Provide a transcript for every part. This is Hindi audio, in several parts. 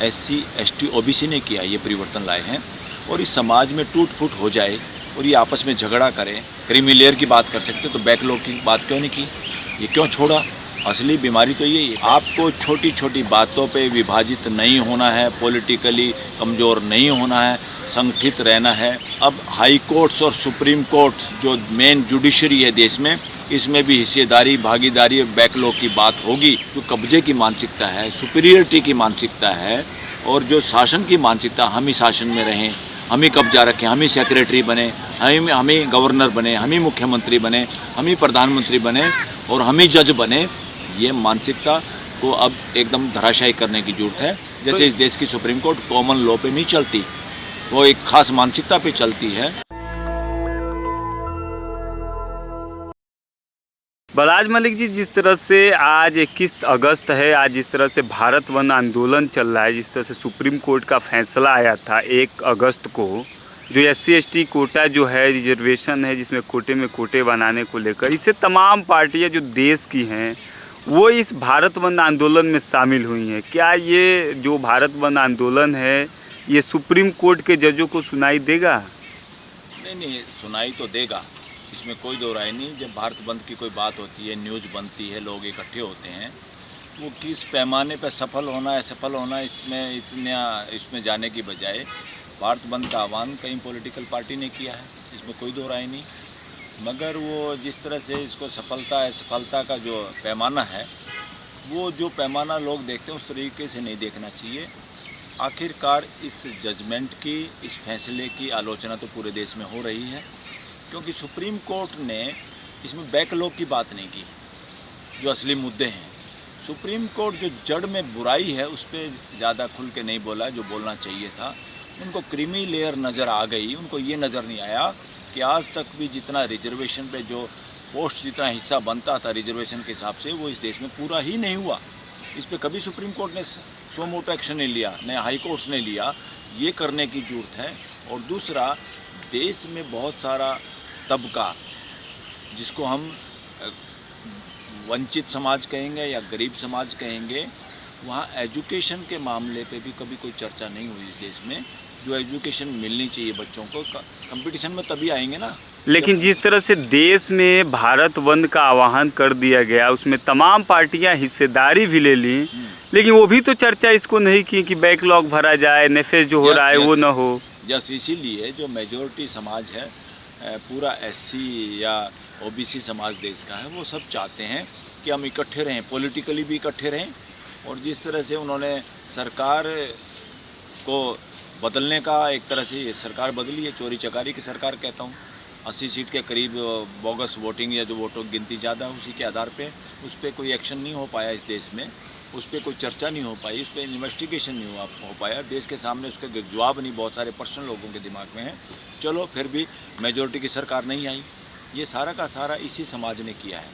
SC, ST, OBC ने किया, ये परिवर्तन लाए हैं और इस समाज में टूट फूट हो जाए और ये आपस में झगड़ा करें। क्रीमी लेयर की बात कर सकते तो बैकलॉग की बात क्यों नहीं की, ये क्यों छोड़ा? असली बीमारी तो यही है। आपको छोटी छोटी बातों पे विभाजित नहीं होना है, पॉलिटिकली कमज़ोर नहीं होना है, संगठित रहना है। अब हाई कोर्ट्स और सुप्रीम कोर्ट जो मेन जुडिशरी है देश में, इसमें भी हिस्सेदारी, भागीदारी और बैकलॉग की बात होगी। जो कब्जे की मानसिकता है, सुपीरियरिटी की मानसिकता है और जो शासन की मानसिकता, हम ही शासन में रहें, हम ही कब्जा रखें, हम ही सेक्रेटरी बने, हम ही गवर्नर बने, हम ही मुख्यमंत्री बने, हम ही प्रधानमंत्री बने और हम ही जज बने, ये मानसिकता को अब एकदम धराशायी करने की जरूरत है। जैसे इस देश की सुप्रीम कोर्ट कॉमन लॉ पे नहीं चलती, वो एक खास मानसिकता पे चलती है। बलराज मलिक जी, जिस तरह से आज 21 अगस्त है, आज जिस तरह से भारत बंद आंदोलन चल रहा है, जिस तरह से सुप्रीम कोर्ट का फैसला आया था 1 अगस्त को, जो SC ST कोटा जो है, रिजर्वेशन है, जिसमें कोटे में कोटे बनाने को लेकर, इससे तमाम पार्टियां जो देश की हैं वो इस भारत बंद आंदोलन में शामिल हुई हैं। क्या ये जो भारत बंद आंदोलन है ये सुप्रीम कोर्ट के जजों को सुनाई देगा? नहीं, सुनाई तो देगा, इसमें कोई दो राय नहीं। जब भारत बंद की कोई बात होती है, न्यूज़ बनती है, लोग इकट्ठे होते हैं, वो किस पैमाने पर सफल होना है, असफल होना है, इसमें जाने की बजाय भारत बंद का आह्वान कहीं पॉलिटिकल पार्टी ने किया है, इसमें कोई दो राय नहीं। मगर वो जिस तरह से इसको सफलता का जो पैमाना है, वो जो पैमाना लोग देखते हैं उस तरीके से नहीं देखना चाहिए। आखिरकार इस जजमेंट की, इस फैसले की आलोचना तो पूरे देश में हो रही है, क्योंकि सुप्रीम कोर्ट ने इसमें बैकलॉग की बात नहीं की, जो असली मुद्दे हैं। सुप्रीम कोर्ट जो जड़ में बुराई है उस पर ज़्यादा खुल के नहीं बोला, जो बोलना चाहिए था। उनको क्रीमी लेयर नज़र आ गई, उनको ये नज़र नहीं आया कि आज तक भी जितना रिजर्वेशन पे जो पोस्ट जितना हिस्सा बनता था रिजर्वेशन के हिसाब से, वो इस देश में पूरा ही नहीं हुआ। इस पर कभी सुप्रीम कोर्ट ने सो मोटो एक्शन नहीं लिया, न हाई कोर्ट्स ने लिया। ये करने की ज़रूरत है। और दूसरा, देश में बहुत सारा तबका, जिसको हम वंचित समाज कहेंगे या गरीब समाज कहेंगे, वहाँ एजुकेशन के मामले पे भी कभी कोई चर्चा नहीं हुई इस देश में। जो एजुकेशन मिलनी चाहिए बच्चों को, कंपटीशन में तभी आएंगे ना। लेकिन जिस तरह से देश में भारत बंद का आह्वान कर दिया गया, उसमें तमाम पार्टियां हिस्सेदारी भी ले ली, लेकिन वो भी तो चर्चा इसको नहीं की कि बैकलॉग भरा जाए, नेफेज जो हो रहा है वो ना हो। जस इसीलिए जो मेजॉरिटी समाज है, पूरा SC या OBC समाज देश का है, वो सब चाहते हैं कि हम इकट्ठे रहें, पॉलिटिकली भी इकट्ठे रहें। और जिस तरह से उन्होंने सरकार को बदलने का, एक तरह से सरकार बदली है, चोरी चकारी की सरकार कहता हूँ। 80 सीट के करीब बोगस वोटिंग या जो वोटों की गिनती ज़्यादा है, उसी के आधार पे उस पर कोई एक्शन नहीं हो पाया इस देश में, उस पर कोई चर्चा नहीं हो पाई, उस पर इन्वेस्टिगेशन नहीं हो पाया, देश के सामने उसका जवाब नहीं बहुत सारे पर्सन लोगों के दिमाग में है। चलो फिर भी मेजॉरिटी की सरकार नहीं आई। ये सारा का सारा इसी समाज ने किया है,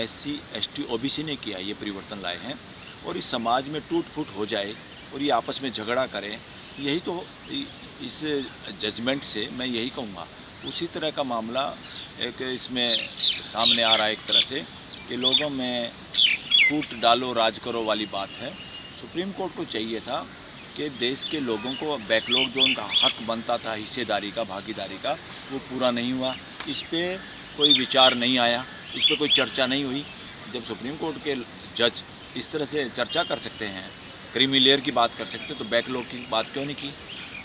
SC ST OBC ने किया, ये परिवर्तन लाए हैं। और इस समाज में टूट फूट हो जाए और ये आपस में झगड़ा करें, यही तो इस जजमेंट से मैं यही कहूँगा। उसी तरह का मामला एक इसमें सामने आ रहा है, एक तरह से कि लोगों में फूट डालो राज करो वाली बात है। सुप्रीम कोर्ट को चाहिए था कि देश के लोगों को बैकलॉग जो उनका हक बनता था हिस्सेदारी का, भागीदारी का, वो पूरा नहीं हुआ। इस पर कोई विचार नहीं आया, इस पर कोई चर्चा नहीं हुई। जब सुप्रीम कोर्ट के जज इस तरह से चर्चा कर सकते हैं, क्रीमी लेयर की बात कर सकते हैं, तो बैकलॉग की बात क्यों नहीं की,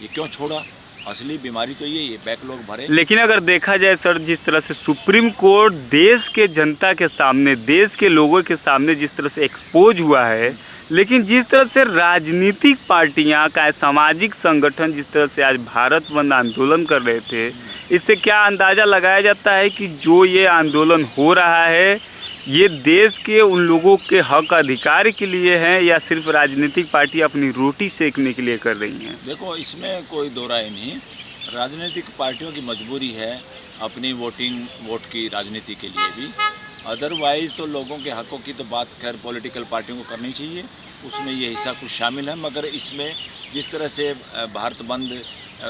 ये क्यों छोड़ा? असली बीमारी तो यही है, बैकलॉग भरे। लेकिन अगर देखा जाए सर, जिस तरह से सुप्रीम कोर्ट देश के जनता के सामने, देश के लोगों के सामने जिस तरह से एक्सपोज हुआ है, लेकिन जिस तरह से राजनीतिक पार्टियां का, सामाजिक संगठन जिस तरह से आज भारत बंद आंदोलन कर रहे थे, इससे क्या अंदाज़ा लगाया जाता है कि जो ये आंदोलन हो रहा है ये देश के उन लोगों के हक अधिकार के लिए है या सिर्फ राजनीतिक पार्टी अपनी रोटी सेकने के लिए कर रही हैं? देखो, इसमें कोई दो राय नहीं। राजनीतिक पार्टियों की मजबूरी है अपनी वोट की राजनीति के लिए भी। अदरवाइज़ तो लोगों के हकों की तो बात खैर पॉलिटिकल पार्टियों को करनी चाहिए, उसमें ये हिस्सा कुछ शामिल है। मगर इसमें जिस तरह से भारत बंद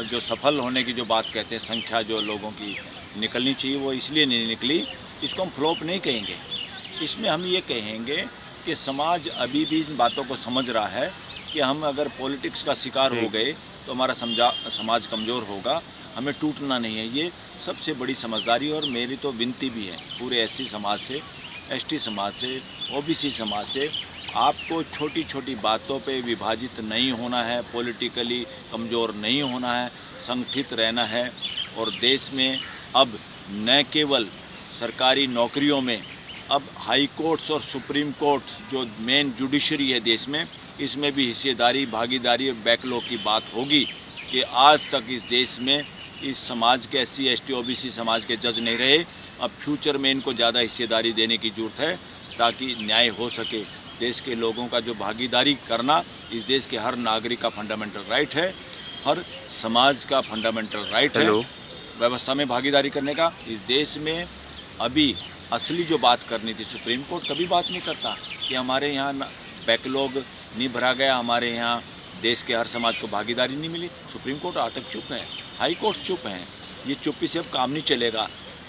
जो सफल होने की जो बात कहते हैं, संख्या जो लोगों की निकलनी चाहिए वो इसलिए नहीं निकली, इसको हम फ्लॉप नहीं कहेंगे। इसमें हम ये कहेंगे कि समाज अभी भी इन बातों को समझ रहा है कि हम अगर पॉलिटिक्स का शिकार हो गए तो हमारा समाज कमज़ोर होगा, हमें टूटना नहीं है। ये सबसे बड़ी समझदारी। और मेरी तो विनती भी है पूरे एससी समाज से, एसटी समाज से, ओबीसी समाज से, आपको छोटी छोटी बातों पे विभाजित नहीं होना है, पॉलिटिकली कमज़ोर नहीं होना है, संगठित रहना है। और देश में अब न केवल सरकारी नौकरियों में, अब हाई कोर्ट्स और सुप्रीम कोर्ट जो मेन जुडिशरी है देश में, इसमें भी हिस्सेदारी, भागीदारी और बैकलॉग की बात होगी कि आज तक इस देश में इस समाज के एससी, एसटी, ओबीसी समाज के जज नहीं रहे। अब फ्यूचर में इनको ज़्यादा हिस्सेदारी देने की ज़रूरत है ताकि न्याय हो सके। देश के लोगों का जो भागीदारी करना इस देश के हर नागरिक का फंडामेंटल राइट है, हर समाज का फंडामेंटल राइट है व्यवस्था में भागीदारी करने का। इस देश में अभी असली जो बात करनी थी, सुप्रीम कोर्ट कभी बात नहीं करता कि हमारे यहाँ बैकलॉग नहीं भरा गया, हमारे यहाँ देश के हर समाज को भागीदारी नहीं मिली। सुप्रीम कोर्ट आज तक चुप है, हाई कोर्ट चुप हैं। ये चुप्पी से अब काम नहीं चलेगा।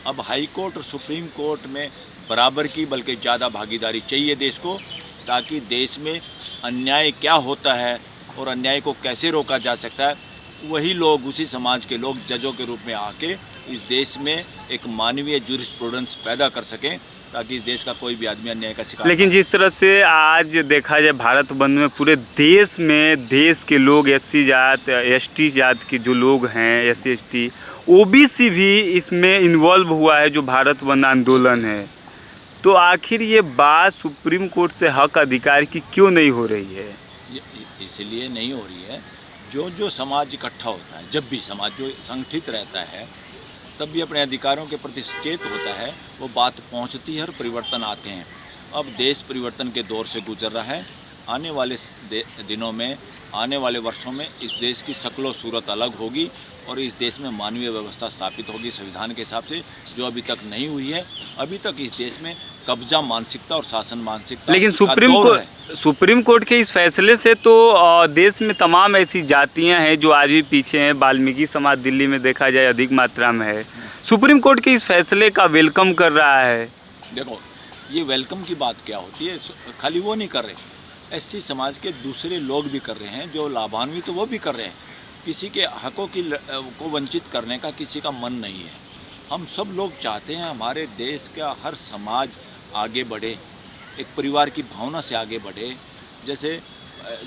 अब हाई कोर्ट और सुप्रीम कोर्ट में बराबर की बल्कि ज़्यादा भागीदारी चाहिए देश को, ताकि देश में अन्याय क्या होता है और अन्याय को कैसे रोका जा सकता है, वही लोग, उसी समाज के लोग जजों के रूप में आके इस देश में एक मानवीय जूरिस्प्रूडेंस पैदा कर सकें, ताकि इस देश का कोई भी आदमी अन्याय का शिकार। लेकिन जिस तरह से आज देखा जाए भारत बंद में पूरे देश में देश के लोग, एससी जात, एसटी जात के जो लोग हैं, एससी एसटी, ओबीसी भी इसमें इन्वॉल्व हुआ है जो भारत बंद आंदोलन है, तो आखिर ये बात सुप्रीम कोर्ट से हक अधिकार की क्यों नहीं हो रही है? इसलिए नहीं हो रही है, जो समाज इकट्ठा होता है, जब भी समाज जो संगठित रहता है तब भी अपने अधिकारों के प्रति सचेत होता है, वो बात पहुंचती है और परिवर्तन आते हैं। अब देश परिवर्तन के दौर से गुजर रहा है। आने वाले दिनों में, आने वाले वर्षों में इस देश की शक्लो सूरत अलग होगी और इस देश में मानवीय व्यवस्था स्थापित होगी संविधान के हिसाब से, जो अभी तक नहीं हुई है। अभी तक इस देश में कब्जा मानसिकता और शासन मानसिकता। लेकिन सुप्रीम कोर्ट के इस फैसले से तो देश में तमाम ऐसी जातियां हैं जो आज भी पीछे हैं। वाल्मीकि समाज दिल्ली में देखा जाए अधिक मात्रा में है। सुप्रीम कोर्ट के इस फैसले का वेलकम कर रहा है। देखो, ये वेलकम की बात क्या होती है, खाली वो नहीं कर रहे, एससी समाज के दूसरे लोग भी कर रहे हैं, जो लाभान्वित तो वो भी कर रहे हैं। किसी के हकों को वंचित करने का किसी का मन नहीं है। हम सब लोग चाहते हैं हमारे देश का हर समाज आगे बढ़े, एक परिवार की भावना से आगे बढ़े। जैसे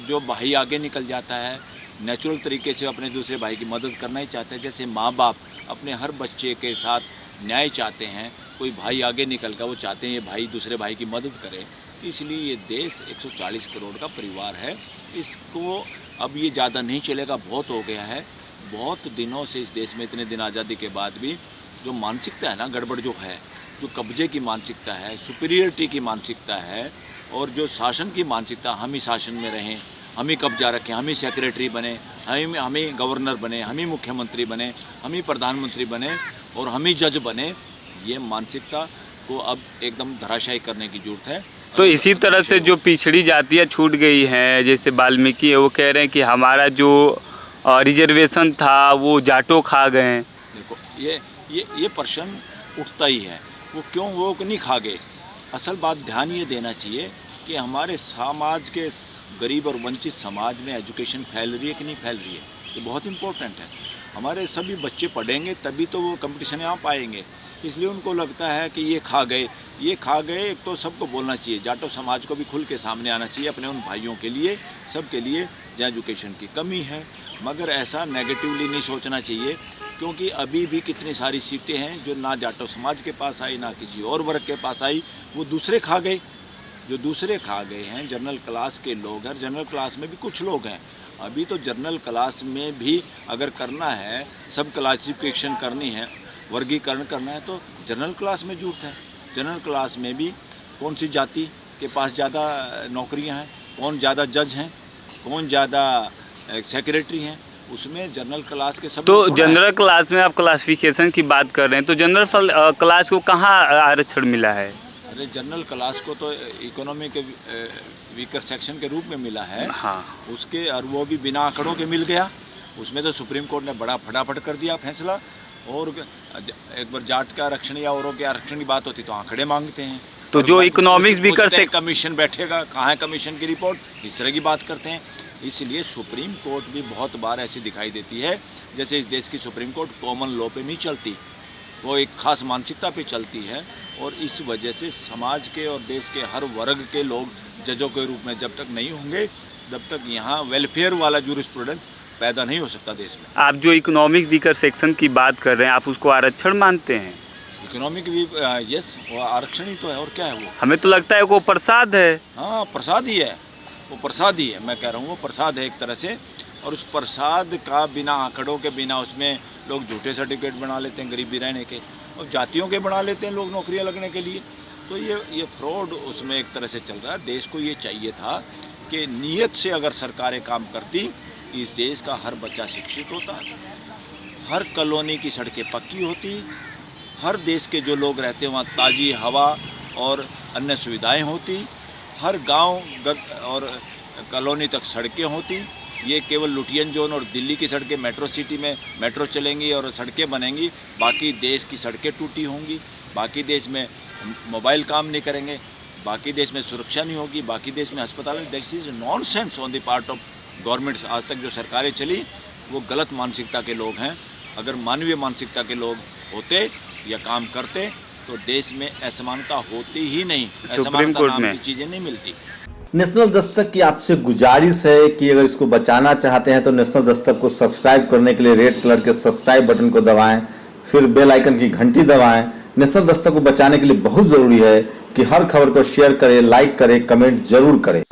जो भाई आगे निकल जाता है, नेचुरल तरीके से अपने दूसरे भाई की मदद करना ही चाहते हैं। जैसे माँ बाप अपने हर बच्चे के साथ न्याय चाहते हैं, कोई भाई आगे निकल कर वो चाहते हैं ये भाई दूसरे भाई की मदद करे। इसलिए ये देश 140 करोड़ का परिवार है। इसको अब ये ज़्यादा नहीं चलेगा, बहुत हो गया है। बहुत दिनों से इस देश में, इतने दिन आज़ादी के बाद भी जो मानसिकता है ना, गड़बड़ जो है, जो कब्जे की मानसिकता है, सुपीरियरिटी की मानसिकता है, और जो शासन की मानसिकता, हम ही शासन में रहें, हम ही कब्जा रखें, हम ही सेक्रेटरी बने, हम ही गवर्नर बने, हम ही मुख्यमंत्री बने, हम ही प्रधानमंत्री बने और हम ही जज बने, ये मानसिकता को अब एकदम धराशायी करने की जरूरत है। तो इसी तरह से जो पिछड़ी जातियाँ छूट गई हैं, जैसे वाल्मीकि है, वो कह रहे हैं कि हमारा जो रिजर्वेशन था वो जाटो खा गए। देखो, ये प्रश्न उठता ही है, वो क्यों वो नहीं खा गए। असल बात ध्यान ये देना चाहिए कि हमारे समाज के गरीब और वंचित समाज में एजुकेशन फैल रही है कि नहीं फैल रही है, ये बहुत इम्पोर्टेंट है। हमारे सभी बच्चे पढ़ेंगे तभी तो वो कंपटीशन यहाँ पाएंगे। इसलिए उनको लगता है कि ये खा गए। एक तो सबको बोलना चाहिए, जाटो समाज को भी खुल के सामने आना चाहिए अपने उन भाइयों के लिए, सबके लिए जहाँ एजुकेशन की कमी है। मगर ऐसा नेगेटिवली नहीं सोचना चाहिए, क्योंकि अभी भी कितनी सारी सीटें हैं जो ना जाटो समाज के पास आई, ना किसी और वर्ग के पास आई, वो दूसरे खा गए। जो दूसरे खा गए हैं जनरल क्लास के लोग हैं। जनरल क्लास में भी कुछ लोग हैं। अभी तो जनरल क्लास में भी अगर करना है, सब क्लासिफिकेशन करनी है, वर्गीकरण करना है, तो जनरल क्लास में जरूरत है। जनरल क्लास में भी कौन सी जाति के पास ज़्यादा नौकरियां हैं, कौन ज़्यादा जज हैं, कौन ज़्यादा सेक्रेटरी हैं, उसमें जनरल क्लास के सब। तो जनरल क्लास में आप क्लासिफिकेशन की बात कर रहे हैं, तो जनरल क्लास को कहाँ आरक्षण मिला है? अरे जनरल क्लास को तो इकोनॉमी के वीकर सेक्शन के रूप में मिला है। हाँ, उसके, और वो भी बिना आंकड़ों के मिल गया। उसमें तो सुप्रीम कोर्ट ने बड़ा फटाफट कर दिया फैसला। और एक बार जाट का आरक्षण या औरों के आरक्षण की बात होती तो आंकड़े मांगते हैं। तो जो इकोनॉमिक्स वीकर से कमीशन बैठेगा, कहाँ है कमीशन की रिपोर्ट, इस तरह की बात करते हैं। इसलिए सुप्रीम कोर्ट भी बहुत बार ऐसी दिखाई देती है जैसे इस देश की सुप्रीम कोर्ट कॉमन लॉ पे नहीं चलती, वो एक खास मानसिकता पे चलती है। और इस वजह से समाज के और देश के हर वर्ग के लोग जजों के रूप में जब तक नहीं होंगे, तब तक यहाँ वेलफेयर वाला जूरिस्प्रूडेंस पैदा नहीं हो सकता देश में। आप जो इकोनॉमिक वीकर सेक्शन की बात कर रहे हैं, आप उसको आरक्षण मानते हैं? इकोनॉमिक भी यस, वो आरक्षण ही तो है, और क्या है वो? हमें तो लगता है वो प्रसाद है। हाँ, प्रसाद ही है, वो प्रसाद ही है, मैं कह रहा हूँ वो प्रसाद है एक तरह से। और उस प्रसाद का बिना आंकड़ों के, बिना उसमें लोग झूठे सर्टिफिकेट बना लेते हैं गरीबी रहने के, और जातियों के बना लेते हैं लोग नौकरियां लगने के लिए। तो ये फ्रॉड उसमें एक तरह से चल रहा है। देश को ये चाहिए था कि नियत से अगर सरकारें काम करती, इस देश का हर बच्चा शिक्षित होता, हर कॉलोनी की सड़कें पक्की होती, हर देश के जो लोग रहते हैं वहाँ ताज़ी हवा और अन्य सुविधाएं होती, हर गांव और कॉलोनी तक सड़कें होती। ये केवल लुटियन जोन और दिल्ली की सड़कें, मेट्रो सिटी में मेट्रो चलेंगी और सड़कें बनेंगी, बाकी देश की सड़कें टूटी होंगी, बाकी देश में मोबाइल काम नहीं करेंगे, बाकी देश में सुरक्षा नहीं होगी, बाकी देश में अस्पताल। This is nonsense on the part of government. आज तक जो सरकारें चली वो गलत मानसिकता के लोग हैं। अगर मानवीय मानसिकता के लोग होते या काम करते तो देश में असमानता होती ही नहीं, असमानता नाम की चीज़ें नहीं मिलती। नेशनल दस्तक की आपसे गुजारिश है कि अगर इसको बचाना चाहते हैं तो नेशनल दस्तक को सब्सक्राइब करने के लिए रेड कलर के सब्सक्राइब बटन को दबाएं, फिर बेल आइकन की घंटी दबाएं। नेशनल दस्तक को बचाने के लिए बहुत ज़रूरी है कि हर खबर को शेयर करें, लाइक करें, कमेंट जरूर करें।